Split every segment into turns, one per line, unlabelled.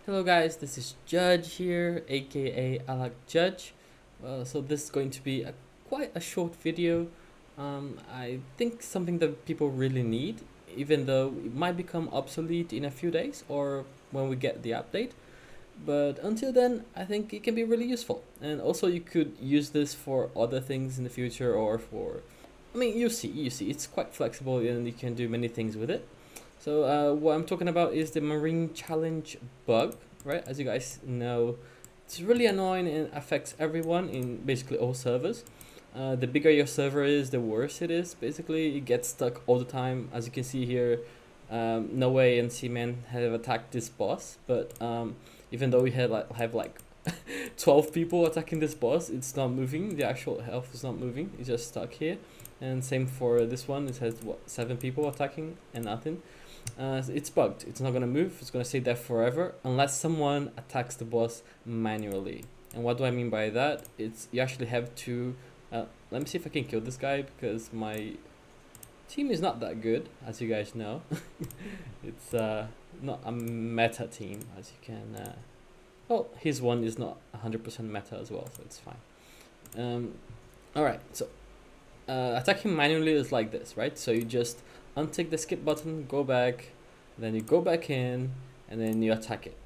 Hello guys, this is Judge here, aka Alak Judge. So this is going to be quite a short video. I think something that people really need, even though it might become obsolete in a few days or when we get the update. But until then, I think it can be really useful. And also you could use this for other things in the future or for... I mean, you see, it's quite flexible and you can do many things with it. So what I'm talking about is the Marine Challenge bug, right? As you guys know, it's really annoying and affects everyone in basically all servers. The bigger your server is, the worse it is. Basically, it gets stuck all the time. As you can see here, No Way and Seaman have attacked this boss, but even though we have like 12 people attacking this boss, it's not moving. The actual health is not moving. It's just stuck here. And same for this one. It has what, 7 people attacking and nothing. So it's bugged. It's not gonna move. It's gonna stay there forever unless someone attacks the boss manually. And what do I mean by that? It's you actually have to. Let me see if I can kill this guy because my team is not that good, as you guys know. It's not a meta team, as you can. Well, his one is not 100% meta as well, so it's fine. All right, so attacking manually is like this, right? So you just untick the skip button, go back, then you go back in, and then you attack it.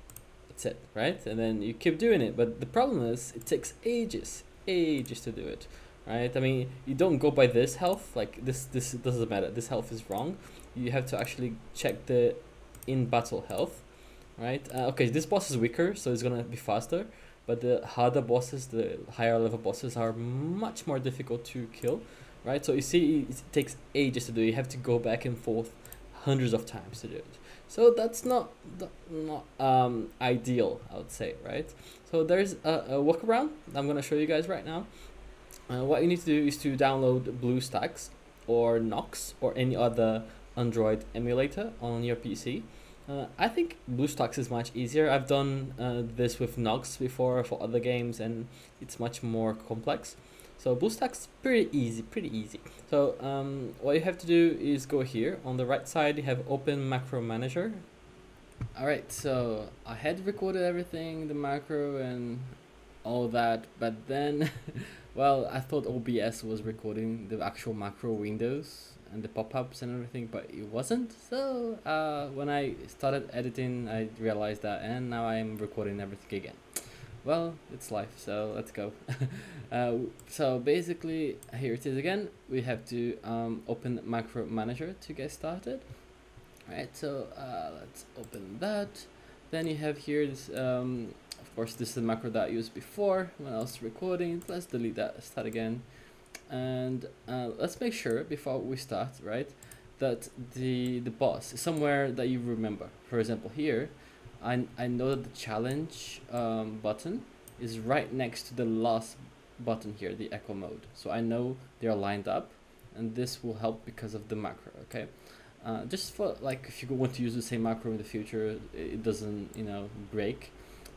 That's it, right? And then you keep doing it. But the problem is it takes ages to do it, right? I mean, you don't go by this health, like this doesn't matter. This health is wrong. You have to actually check the in battle health, right? Okay, this boss is weaker, so it's gonna be faster. But the harder bosses, the higher level bosses are much more difficult to kill. Right, so you see it takes ages to do. You have to go back and forth hundreds of times to do it. So that's not ideal, I would say, right? So there's a workaround I'm gonna show you guys right now. What you need to do is to download BlueStacks or Nox or any other Android emulator on your PC. I think BlueStacks is much easier. I've done this with Nox before for other games, and it's much more complex. So BlueStacks pretty easy. So what you have to do is go here on the right side. You have Open Macro Manager. All right, so I had recorded everything, the macro and all that, but then, well, I thought OBS was recording the actual macro windows and the pop-ups and everything, but it wasn't. So when I started editing, I realized that, and now I'm recording everything again. Well, it's life, so let's go. So basically, here it is again. We have to open Macro Manager to get started. Right, so let's open that. Then you have here this, of course, this is the macro that I used before when I was recording. Let's delete that, start again. And let's make sure before we start, right, that the boss is somewhere that you remember. For example, here, I know that the challenge button is right next to the last button here, the echo mode. So I know they're lined up, and this will help because of the macro, okay? Just for, like, if you want to use the same macro in the future, it doesn't, you know, break.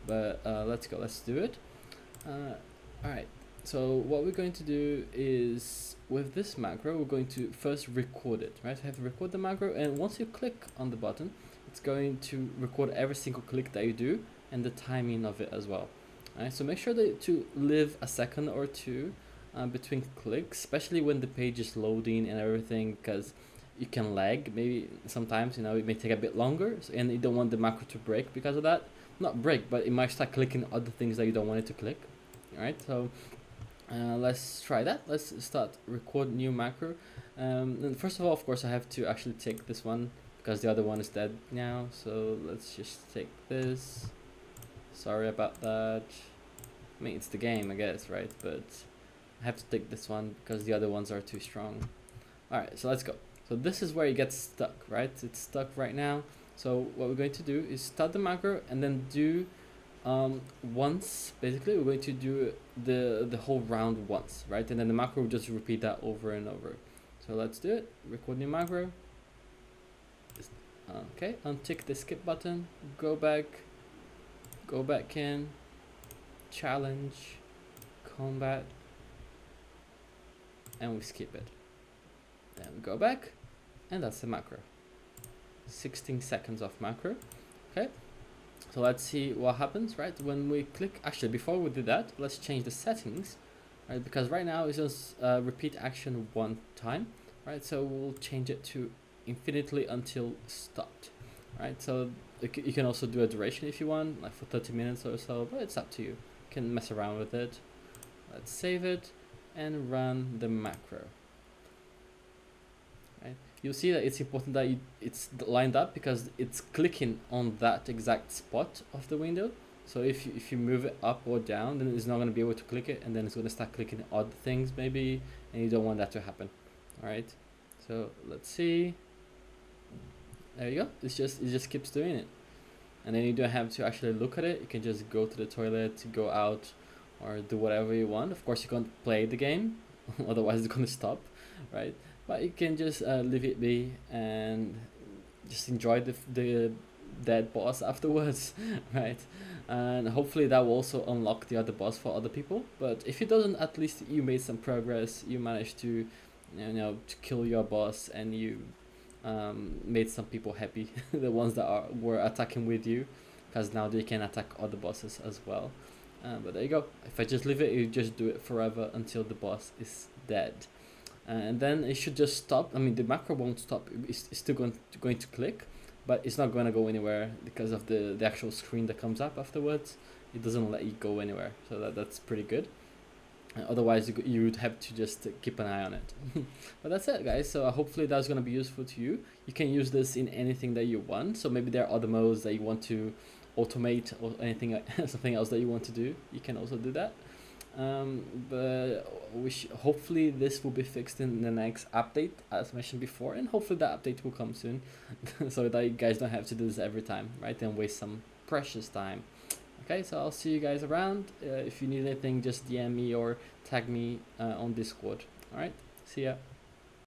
But let's go, let's do it. All right, so what we're going to do is, with this macro, we're going to first record it, right? So you have to record the macro, and once you click on the button, it's going to record every single click that you do and the timing of it as well. Alright, so make sure that to leave a second or two between clicks, especially when the page is loading and everything, because you can lag. Maybe sometimes, you know, it may take a bit longer, so, and you don't want the macro to break because of that. Not break, but it might start clicking other things that you don't want it to click. Alright, so let's try that. Let's start record new macro. And first of all, of course, I have to actually take this one because the other one is dead now. So let's just take this. Sorry about that. I mean, it's the game, I guess, right? But I have to take this one because the other ones are too strong. All right, so let's go. So this is where it gets stuck, right? It's stuck right now. So what we're going to do is start the macro and then do once. Basically, we're going to do the whole round once, right? And then the macro will just repeat that over and over. So let's do it. Record new macro. Okay, untick the skip button, go back in, challenge, combat, and we skip it. Then we go back, and that's the macro. 16 seconds of macro. Okay, So let's see what happens, right? When we click, actually, before we do that, let's change the settings, right? Because right now it's just repeat action one time, right? So we'll change it to infinitely until stopped, right? So you can also do a duration if you want, like for 30 minutes or so, but it's up to you. You can mess around with it. Let's save it and run the macro. Right? You'll see that it's important that it's lined up because it's clicking on that exact spot of the window. So if you move it up or down, then it's not going to be able to click it, and then it's going to start clicking odd things maybe, and you don't want that to happen. All right. So let's see. There you go. It just keeps doing it, and then you don't have to actually look at it. You can just go to the toilet, go out, or do whatever you want. Of course, you can't play the game, otherwise it's going to stop, right? But you can just leave it be and just enjoy the dead boss afterwards, right? And hopefully that will also unlock the other boss for other people. But if it doesn't, at least you made some progress. You managed to, to kill your boss, and you made some people happy, the ones that were attacking with you, because now they can attack other bosses as well. But there you go. If I just leave it, you just do it forever until the boss is dead. And then it should just stop. I mean, the macro won't stop. It's still going to click, but it's not going to go anywhere because of the actual screen that comes up afterwards. It doesn't let you go anywhere, so that's pretty good. Otherwise, you would have to just keep an eye on it. But that's it, guys. So hopefully that's going to be useful to you. You can use this in anything that you want. So maybe there are other modes that you want to automate, or anything, something else that you want to do. You can also do that. But hopefully this will be fixed in the next update, as mentioned before, and hopefully that update will come soon, so that you guys don't have to do this every time, right, and waste some precious time. Okay, so I'll see you guys around. If you need anything, just DM me or tag me on Discord. All right, see ya.